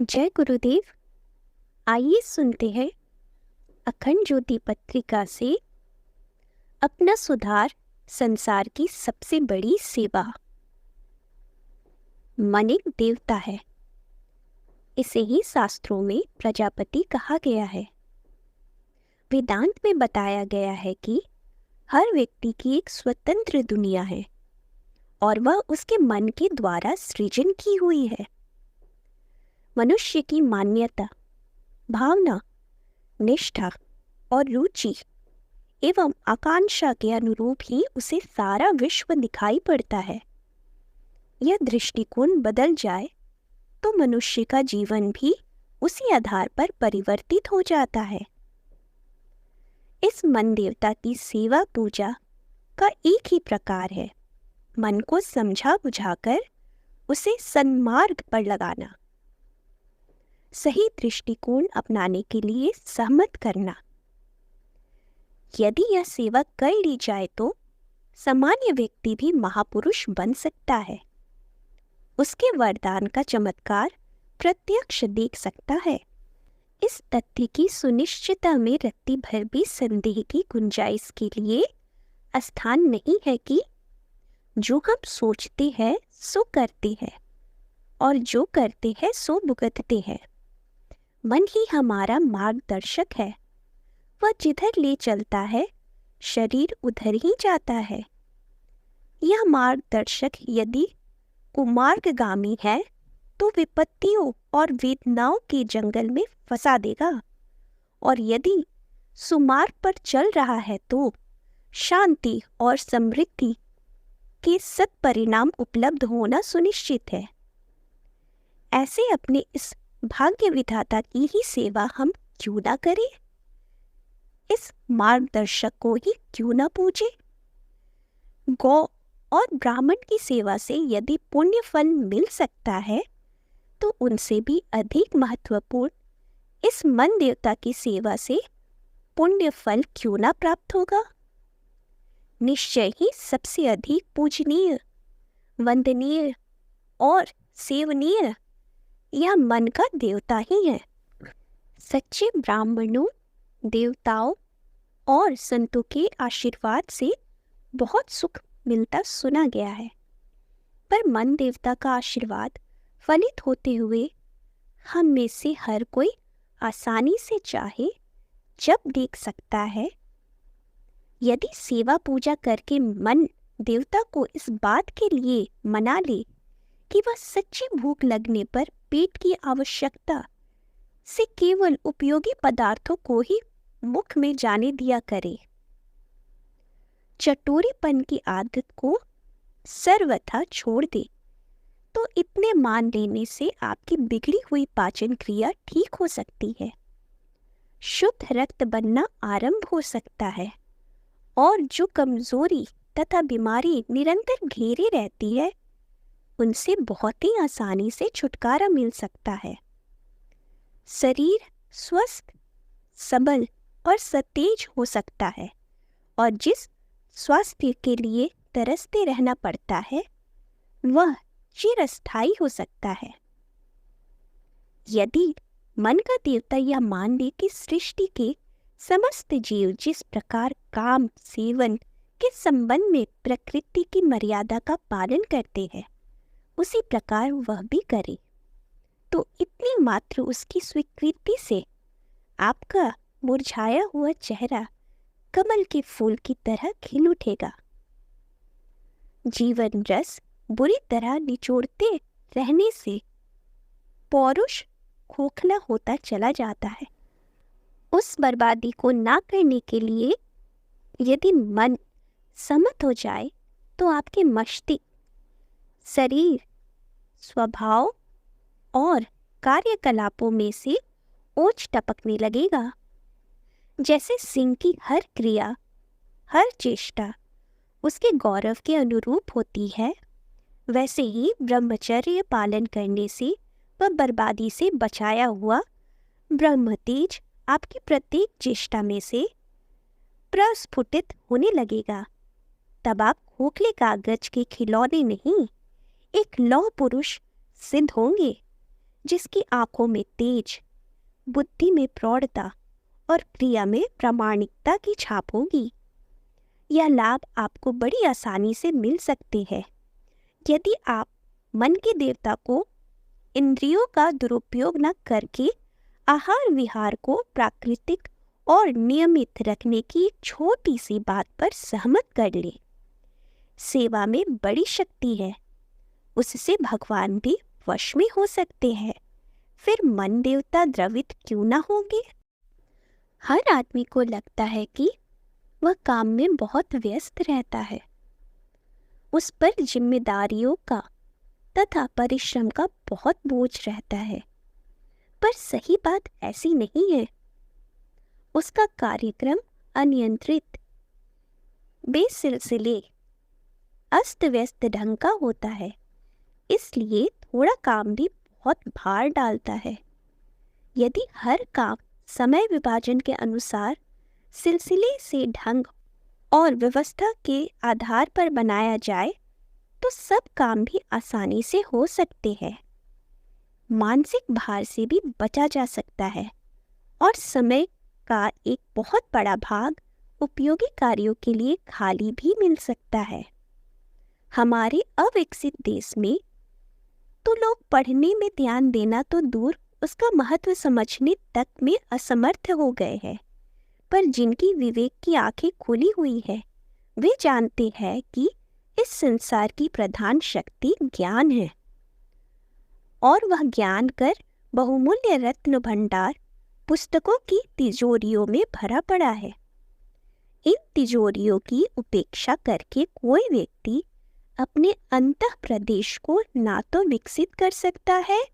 जय गुरुदेव। आइए सुनते हैं अखंड ज्योति पत्रिका से अपना सुधार संसार की सबसे बड़ी सेवा। मन एक देवता है, इसे ही शास्त्रों में प्रजापति कहा गया है। वेदांत में बताया गया है कि हर व्यक्ति की एक स्वतंत्र दुनिया है और वह उसके मन के द्वारा सृजन की हुई है। मनुष्य की मान्यता, भावना, निष्ठा और रुचि एवं आकांक्षा के अनुरूप ही उसे सारा विश्व दिखाई पड़ता है। यह दृष्टिकोण बदल जाए तो मनुष्य का जीवन भी उसी आधार पर परिवर्तित हो जाता है। इस मन देवता की सेवा पूजा का एक ही प्रकार है, मन को समझा बुझाकर उसे सन्मार्ग पर लगाना, सही दृष्टिकोण अपनाने के लिए सहमत करना। यदि यह सेवा कर ली जाए तो सामान्य व्यक्ति भी महापुरुष बन सकता है। उसके वरदान का चमत्कार प्रत्यक्ष देख सकता है। इस तथ्य की सुनिश्चितता में रत्ती भर भी संदेह की गुंजाइश के लिए स्थान नहीं है कि जो हम सोचते हैं सो करते हैं और जो करते हैं सो भुगतते हैं। मन ही हमारा मार्गदर्शक है, वह जिधर ले चलता है शरीर उधर ही जाता है। यह मार्गदर्शक यदि कुमार्गगामी है तो विपत्तियों और वेदनाओं के जंगल में फंसा देगा, और यदि सुमार्ग पर चल रहा है तो शांति और समृद्धि के सत्परिणाम उपलब्ध होना सुनिश्चित है। ऐसे अपने इस भाग्य विधाता की ही सेवा हम क्यों ना करें? इस मार्गदर्शक को ही क्यों ना पूजे? गौ और ब्राह्मण की सेवा से यदि पुण्य फल मिल सकता है तो उनसे भी अधिक महत्वपूर्ण इस मन देवता की सेवा से पुण्य फल क्यों ना प्राप्त होगा? निश्चय ही सबसे अधिक पूजनीय, वंदनीय और सेवनीय यह मन का देवता ही है। सच्चे ब्राह्मणों, देवताओं और संतों के आशीर्वाद से बहुत सुख मिलता सुना गया है, पर मन देवता का आशीर्वाद फलित होते हुए हम में से हर कोई आसानी से चाहे जब देख सकता है। यदि सेवा पूजा करके मन देवता को इस बात के लिए मना ले कि वह सच्ची भूख लगने पर पेट की आवश्यकता से केवल उपयोगी पदार्थों को ही मुख में जाने दिया करे, चटोरेपन की आदत को सर्वथा छोड़ दे, तो इतने मान लेने से आपकी बिगड़ी हुई पाचन क्रिया ठीक हो सकती है, शुद्ध रक्त बनना आरंभ हो सकता है, और जो कमजोरी तथा बीमारी निरंतर घेरे रहती है उनसे बहुत ही आसानी से छुटकारा मिल सकता है। शरीर स्वस्थ, सबल और सतेज हो सकता है, और जिस स्वास्थ्य के लिए तरसते रहना पड़ता है वह चिरस्थायी हो सकता है। यदि मन का देवता यह मान ले कि सृष्टि के समस्त जीव जिस प्रकार काम सेवन के संबंध में प्रकृति की मर्यादा का पालन करते हैं उसी प्रकार वह भी करे, तो इतनी मात्र उसकी स्वीकृति से आपका मुरझाया हुआ चेहरा कमल के फूल की तरह खिल उठेगा। जीवन रस बुरी तरह निचोड़ते रहने से पौरुष खोखला होता चला जाता है। उस बर्बादी को ना करने के लिए यदि मन सम्मत हो जाए तो आपके मस्तिष्क, शरीर, स्वभाव और कार्यकलापों में से ओज टपकने लगेगा। जैसे सिंह की हर क्रिया, हर चेष्टा उसके गौरव के अनुरूप होती है, वैसे ही ब्रह्मचर्य पालन करने से व बर्बादी से बचाया हुआ ब्रह्म तेज आपकी प्रत्येक चेष्टा में से प्रस्फुटित होने लगेगा। तब आप खोखले कागज के खिलौने नहीं, एक लौह पुरुष सिद्ध होंगे जिसकी आंखों में तेज, बुद्धि में प्रौढ़ता और क्रिया में प्रामाणिकता की छाप होगी। यह लाभ आपको बड़ी आसानी से मिल सकते हैं यदि आप मन के देवता को इंद्रियों का दुरुपयोग न करके आहार विहार को प्राकृतिक और नियमित रखने की एक छोटी सी बात पर सहमत कर ले। सेवा में बड़ी शक्ति है, उससे भगवान भी वश में हो सकते हैं। फिर मन देवता द्रवित क्यों ना होंगे? हर आदमी को लगता है कि वह काम में बहुत व्यस्त रहता है, उस पर जिम्मेदारियों का तथा परिश्रम का बहुत बोझ रहता है। पर सही बात ऐसी नहीं है। उसका कार्यक्रम अनियंत्रित, बेसिलसिले, अस्त व्यस्त ढंग का होता है, इसलिए थोड़ा काम भी बहुत भार डालता है। यदि हर काम समय विभाजन के अनुसार सिलसिले से ढंग और व्यवस्था के आधार पर बनाया जाए तो सब काम भी आसानी से हो सकते हैं। मानसिक भार से भी बचा जा सकता है और समय का एक बहुत बड़ा भाग उपयोगी कार्यों के लिए खाली भी मिल सकता है। हमारे अविकसित देश में तो लोग पढ़ने में ध्यान देना तो दूर, उसका महत्व समझने तक में असमर्थ हो गए हैं। पर जिनकी विवेक की आंखें खुली हुई है, वे जानते हैं कि इस संसार की प्रधान शक्ति ज्ञान है और वह ज्ञान कर बहुमूल्य रत्न भंडार पुस्तकों की तिजोरियों में भरा पड़ा है। इन तिजोरियों की उपेक्षा करके कोई व्यक्ति अपने अंतः प्रदेश को ना तो विकसित कर सकता है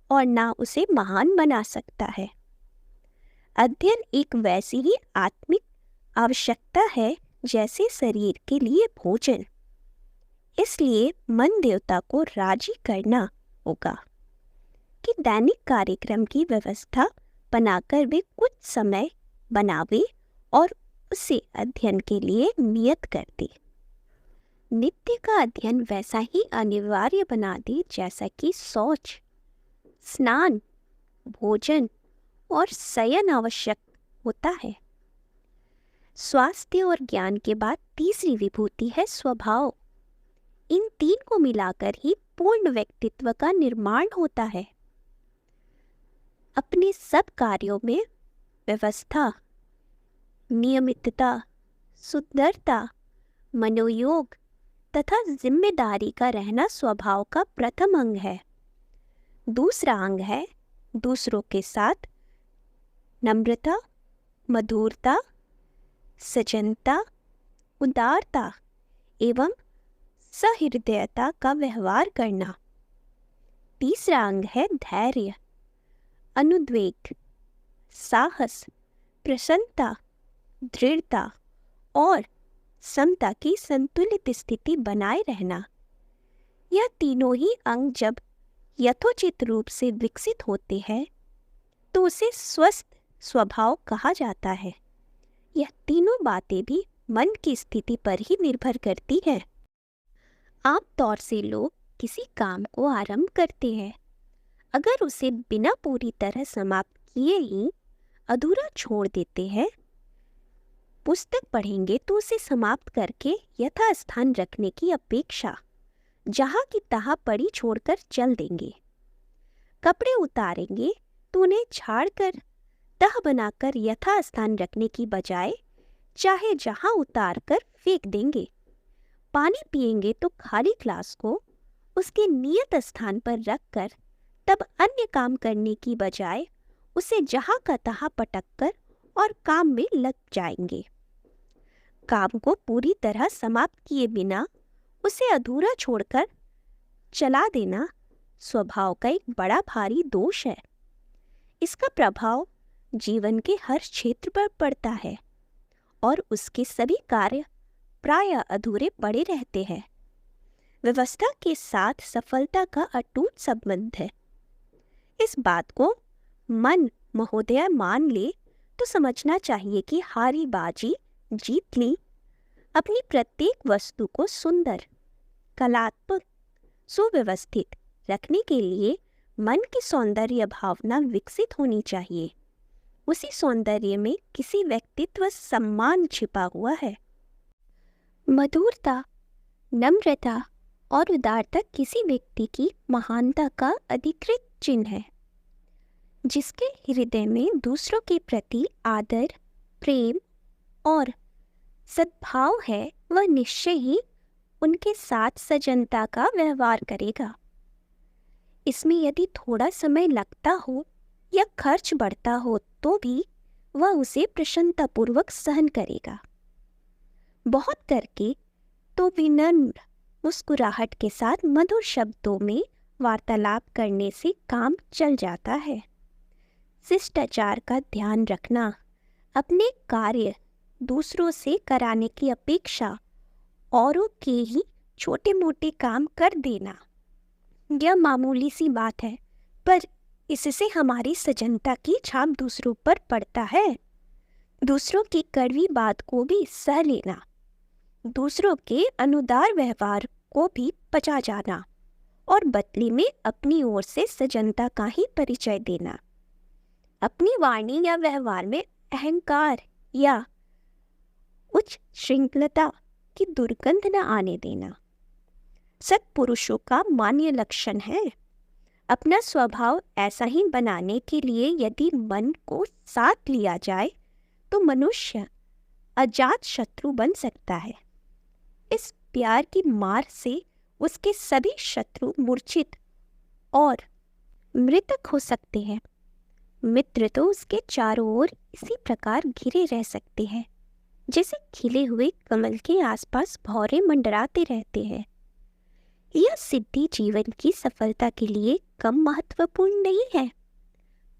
और ना उसे महान बना सकता है। अध्ययन एक वैसी ही आत्मिक आवश्यकता है जैसे शरीर के लिए भोजन। इसलिए मन देवता को राजी करना होगा कि दैनिक कार्यक्रम की व्यवस्था बनाकर वे कुछ समय बनावे और उसे अध्ययन के लिए नियत कर दे। नित्य का अध्ययन वैसा ही अनिवार्य बना दे जैसा कि शौच, स्नान, भोजन और शयन आवश्यक होता है। स्वास्थ्य और ज्ञान के बाद तीसरी विभूति है स्वभाव। इन तीन को मिलाकर ही पूर्ण व्यक्तित्व का निर्माण होता है। अपने सब कार्यों में व्यवस्था, नियमितता, सुंदरता, मनोयोग तथा जिम्मेदारी का रहना स्वभाव का प्रथम अंग है। दूसरा अंग है दूसरों के साथ नम्रता, मधुरता, सजनता, उदारता एवं सहृदयता का व्यवहार करना। तीसरा अंग है धैर्य, अनुद्वेग, साहस, प्रसन्नता, दृढ़ता और समता की संतुलित स्थिति बनाए रहना। यह तीनों ही अंग जब यथोचित रूप से विकसित होते हैं तो उसे स्वस्थ स्वभाव कहा जाता है। यह तीनों बातें भी मन की स्थिति पर ही निर्भर करती हैं। आम तौर से लोग किसी काम को आरंभ करते हैं, अगर उसे बिना पूरी तरह समाप्त किए ही अधूरा छोड़ देते हैं। पुस्तक पढ़ेंगे तो उसे समाप्त करके यथास्थान रखने की अपेक्षा जहाँ की तहाँ पड़ी छोड़कर चल देंगे। कपड़े उतारेंगे तो उन्हें झाड़कर तह बनाकर यथास्थान रखने की बजाय चाहे जहाँ उतार कर फेंक देंगे। पानी पिएंगे तो खाली ग्लास को उसके नियत स्थान पर रखकर तब अन्य काम करने की बजाय उसे जहाँ का तहाँ पटक कर और काम में लग जाएंगे। काम को पूरी तरह समाप्त किए बिना उसे अधूरा छोड़कर चला देना स्वभाव का एक बड़ा भारी दोष है। इसका प्रभाव जीवन के हर क्षेत्र पर पड़ता है और उसके सभी कार्य प्रायः अधूरे पड़े रहते हैं। व्यवस्था के साथ सफलता का अटूट संबंध है। इस बात को मन महोदय मान ले तो समझना चाहिए कि हारी बाजी जीत ली। अपनी प्रत्येक वस्तु को सुंदर, कलात्मक, सुव्यवस्थित रखने के लिए मन की सौंदर्य भावना विकसित होनी चाहिए। उसी सौंदर्य में किसी व्यक्तित्व सम्मान छिपा हुआ है। मधुरता, नम्रता और उदारता किसी व्यक्ति की महानता का अधिकृत चिन्ह है। जिसके हृदय में दूसरों के प्रति आदर, प्रेम और सद्भाव है, वह निश्चय ही उनके साथ सजनता का व्यवहार करेगा। इसमें यदि थोड़ा समय लगता हो या खर्च बढ़ता हो तो भी वह उसे प्रसन्नतापूर्वक सहन करेगा। बहुत करके तो विनम्र मुस्कुराहट के साथ मधुर शब्दों में वार्तालाप करने से काम चल जाता है। शिष्टाचार का ध्यान रखना, अपने कार्य दूसरों से कराने की अपेक्षा औरों के ही छोटे मोटे काम कर देना, यह मामूली सी बात है, पर इससे हमारी सजनता की छाप दूसरों पर पड़ता है। दूसरों की कड़वी बात को भी सह लेना, दूसरों के अनुदार व्यवहार को भी पचा जाना और बदले में अपनी ओर से सजनता का ही परिचय देना। अपनी वाणी या व्यवहार में अहंकार या उच्च श्रृंखलता की दुर्गंध न आने देना सत्पुरुषों का मान्य लक्षण है। अपना स्वभाव ऐसा ही बनाने के लिए यदि मन को साथ लिया जाए तो मनुष्य अजात शत्रु बन सकता है। इस प्यार की मार से उसके सभी शत्रु मूर्छित और मृतक हो सकते हैं। मित्र तो उसके चारों ओर इसी प्रकार घिरे रह सकते हैं जैसे खिले हुए कमल के आसपास भौरे मंडराते रहते हैं। यह सिद्धि जीवन की सफलता के लिए कम महत्वपूर्ण नहीं है,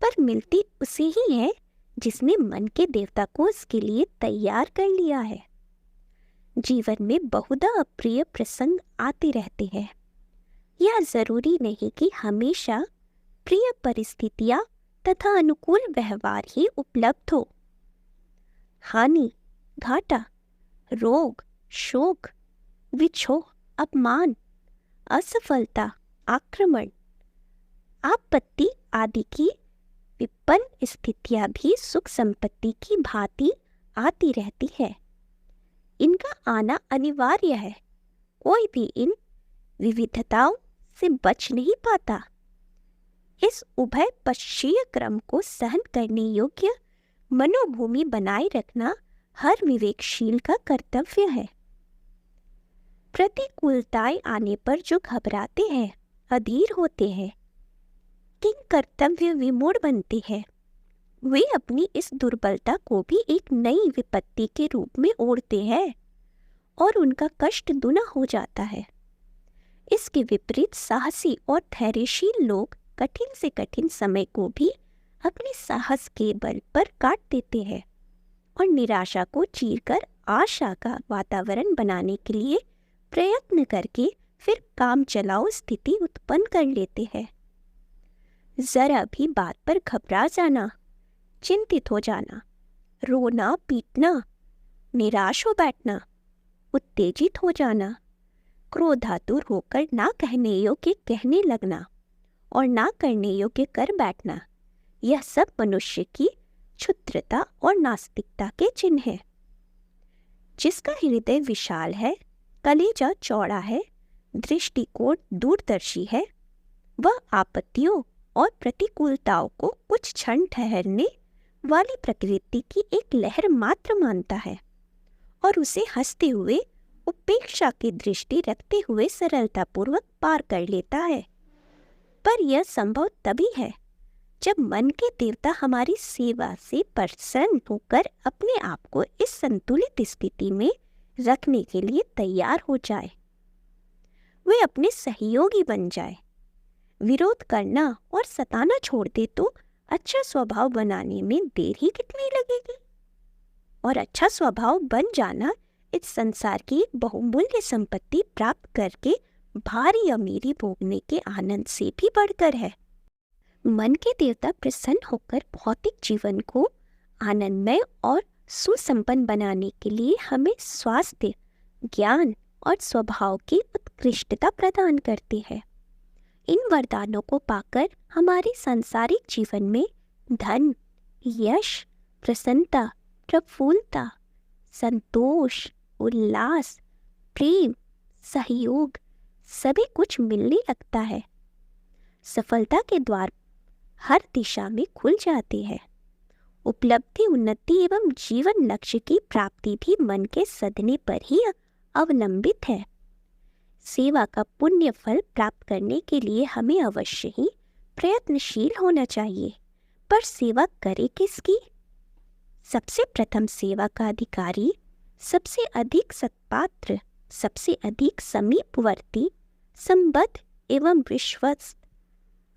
पर मिलती उसे ही है जिसने मन के देवता को इसके लिए तैयार कर लिया है। जीवन में बहुधा अप्रिय प्रसंग आते रहते हैं। यह जरूरी नहीं कि हमेशा प्रिय परिस्थितियां तथा अनुकूल व्यवहार ही उपलब्ध हो। हानि, घाटा, रोग, शोक, विछोह, अपमान, असफलता, आक्रमण, आपत्ति आदि की विपन्न स्थितियां भी सुख संपत्ति की भांति आती रहती है। इनका आना अनिवार्य है। कोई भी इन विविधताओं से बच नहीं पाता। इस उभय पक्षीय क्रम को सहन करने योग्य मनोभूमि बनाए रखना हर विवेकशील का कर्तव्य है। प्रतिकूलताएं आने पर जो घबराते हैं, अधीर होते हैं, किन कर्तव्य विमूढ़ बनते हैं, वे अपनी इस दुर्बलता को भी एक नई विपत्ति के रूप में ओढ़ते हैं और उनका कष्ट दुना हो जाता है। इसके विपरीत साहसी और धैर्यशील लोग कठिन से कठिन समय को भी अपने साहस के बल पर काट देते हैं और निराशा को चीरकर आशा का वातावरण बनाने के लिए प्रयत्न करके फिर काम चलाओ स्थिति उत्पन्न कर लेते हैं। जरा भी बात पर घबरा जाना, चिंतित हो जाना, रोना पीटना, निराश हो बैठना, उत्तेजित हो जाना, क्रोधातुर होकर ना कहने योग्य कहने लगना और ना करने योग्य कर बैठना, यह सब मनुष्य की क्षुद्रता और नास्तिकता के चिन्ह है। जिसका हृदय विशाल है, कलेजा चौड़ा है, दृष्टिकोण दूरदर्शी है, वह आपत्तियों और प्रतिकूलताओं को कुछ क्षण ठहरने वाली प्रकृति की एक लहर मात्र मानता है और उसे हंसते हुए उपेक्षा की दृष्टि रखते हुए सरलतापूर्वक पार कर लेता है। पर यह संभव तभी है जब मन के देवता हमारी सेवा से प्रसन्न होकर अपने आप को इस संतुलित स्थिति में रखने के लिए तैयार हो जाए। वे अपने सहयोगी बन जाए। विरोध करना और सताना छोड़ दे तो अच्छा स्वभाव बनाने में देर ही कितनी लगेगी। और अच्छा स्वभाव बन जाना इस संसार की बहुमूल्य संपत्ति प्राप्त करके भारी अमीरी भोगने के आनंद से भी बढ़कर है। मन के देवता प्रसन्न होकर भौतिक जीवन को आनंदमय और सुसंपन्न बनाने के लिए हमें स्वास्थ्य, ज्ञान और स्वभाव की उत्कृष्टता प्रदान करते हैं। इन वरदानों को पाकर हमारे सांसारिक जीवन में धन, यश, प्रसन्नता, प्रफुल्लता, संतोष, उल्लास, प्रेम, सहयोग सभी कुछ मिलने लगता है। सफलता के द्वार हर दिशा में खुल जाते हैं। उपलब्धि, उन्नति एवं जीवन लक्ष्य की प्राप्ति भी मन के सदने पर ही अवलंबित है। सेवा का पुण्य फल प्राप्त करने के लिए हमें अवश्य ही प्रयत्नशील होना चाहिए। पर सेवा करे किसकी? सबसे प्रथम सेवा का अधिकारी, सबसे अधिक सत्पात्र, सबसे अधिक समीपवर्ती, संबद्ध एवं विश्वस्त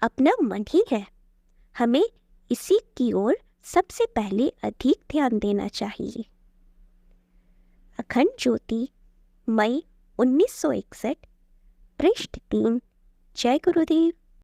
अपना मन ही है। हमें इसी की ओर सबसे पहले अधिक ध्यान देना चाहिए। अखंड ज्योति, मई 1961, पृष्ठ 3। जय गुरुदेव।